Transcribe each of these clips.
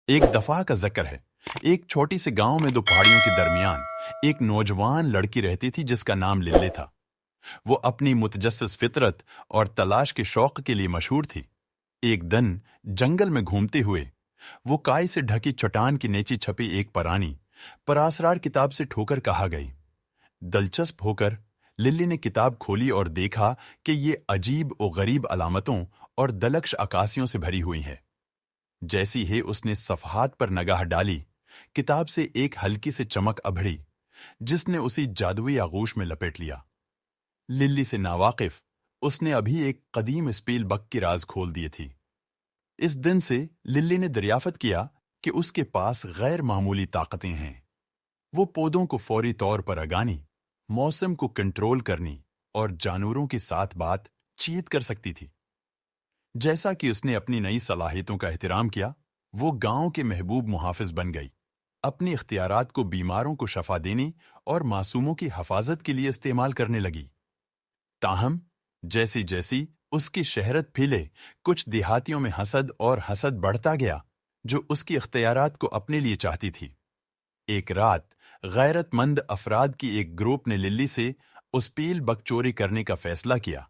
ایک دفعہ کا ذکر ہے، ایک چھوٹی سے گاؤں میں دو پہاڑیوں کے درمیان ایک نوجوان لڑکی رہتی تھی جس کا نام للی تھا۔ وہ اپنی متجسس فطرت اور تلاش کے شوق کے لیے مشہور تھی۔ ایک دن جنگل میں گھومتے ہوئے وہ کائی سے ڈھکی چٹان کی نیچے چھپی ایک پرانی پراسرار کتاب سے ٹھوکر کہا گئی۔ دلچسپ ہو کر للی نے کتاب کھولی اور دیکھا کہ یہ عجیب و غریب علامتوں اور دلکش عکاسیوں سے بھری ہوئی ہے۔ جیسی ہی اس نے صفحات پر نگاہ ڈالی، کتاب سے ایک ہلکی سے چمک ابھری جس نے اسی جادوئی آغوش میں لپیٹ لیا۔ للی سے ناواقف اس نے ابھی ایک قدیم اسپیل بک کی راز کھول دیے تھی۔ اس دن سے للی نے دریافت کیا کہ اس کے پاس غیر معمولی طاقتیں ہیں۔ وہ پودوں کو فوری طور پر اگانی، موسم کو کنٹرول کرنی اور جانوروں کے ساتھ بات چیت کر سکتی تھی۔ جیسا کہ اس نے اپنی نئی صلاحیتوں کا احترام کیا، وہ گاؤں کے محبوب محافظ بن گئی، اپنی اختیارات کو بیماروں کو شفا دینے اور معصوموں کی حفاظت کے لیے استعمال کرنے لگی۔ تاہم جیسی جیسی اس کی شہرت پھیلے، کچھ دیہاتیوں میں حسد بڑھتا گیا جو اس کی اختیارات کو اپنے لیے چاہتی تھی۔ ایک رات غیرت مند افراد کی ایک گروپ نے للی سے اس پیل بک چوری کرنے کا فیصلہ کیا،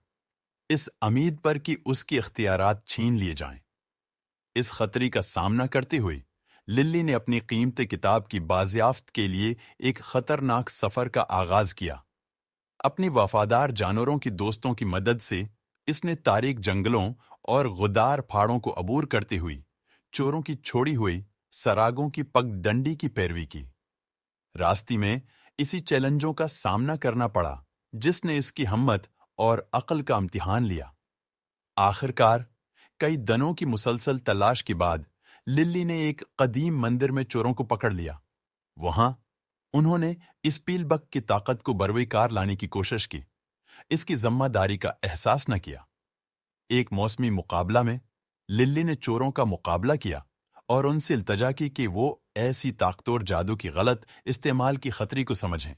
اس امید پر کہ اس کی اختیارات چھین لیے جائیں۔ اس خطرے کا سامنا کرتے ہوئے للی نے اپنی قیمتی کتاب کی بازیافت کے لیے ایک خطرناک سفر کا آغاز کیا۔ اپنی وفادار جانوروں کی دوستوں کی مدد سے اس نے تاریک جنگلوں اور غدار پہاڑوں کو عبور کرتے ہوئے چوروں کی چھوڑی ہوئی سراغوں کی پگ ڈنڈی کی پیروی کی۔ راستے میں اسی چیلنجوں کا سامنا کرنا پڑا جس نے اس کی ہمت اور عقل کا امتحان لیا۔ آخر کار کئی دنوں کی مسلسل تلاش کے بعد للی نے ایک قدیم مندر میں چوروں کو پکڑ لیا۔ وہاں انہوں نے اس پیل بک کی طاقت کو بروئے کار لانے کی کوشش کی، اس کی ذمہ داری کا احساس نہ کیا۔ ایک موسمی مقابلہ میں للی نے چوروں کا مقابلہ کیا اور ان سے التجا کی کہ وہ ایسی طاقتور جادو کی غلط استعمال کی خطرے کو سمجھیں۔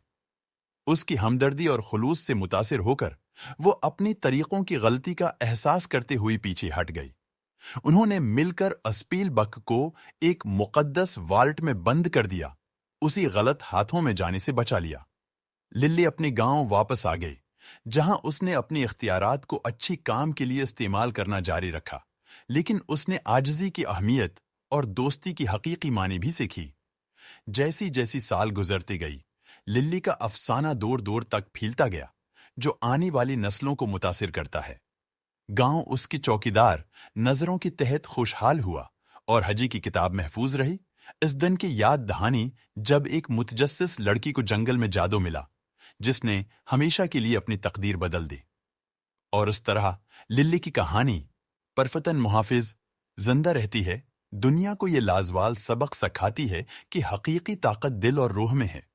اس کی ہمدردی اور خلوص سے متاثر ہو کر وہ اپنی طریقوں کی غلطی کا احساس کرتے ہوئے پیچھے ہٹ گئی۔ انہوں نے مل کر اسپیل بک کو ایک مقدس والٹ میں بند کر دیا، اسی غلط ہاتھوں میں جانے سے بچا لیا۔ للی اپنے گاؤں واپس آ گئی، جہاں اس نے اپنی اختیارات کو اچھی کام کے لیے استعمال کرنا جاری رکھا، لیکن اس نے عاجزی کی اہمیت اور دوستی کی حقیقی معنی بھی سیکھی۔ جیسی جیسی سال گزرتی گئی، للی کا افسانہ دور دور تک پھیلتا گیا جو آنے والی نسلوں کو متاثر کرتا ہے۔ گاؤں اس کی چوکیدار نظروں کے تحت خوشحال ہوا اور حجی کی کتاب محفوظ رہی۔ اس دن کی یاد دہانی جب ایک متجسس لڑکی کو جنگل میں جادو ملا جس نے ہمیشہ کے لیے اپنی تقدیر بدل دی۔ اور اس طرح للی کی کہانی پرفتن محافظ زندہ رہتی ہے، دنیا کو یہ لازوال سبق سکھاتی ہے کہ حقیقی طاقت دل اور روح میں ہے۔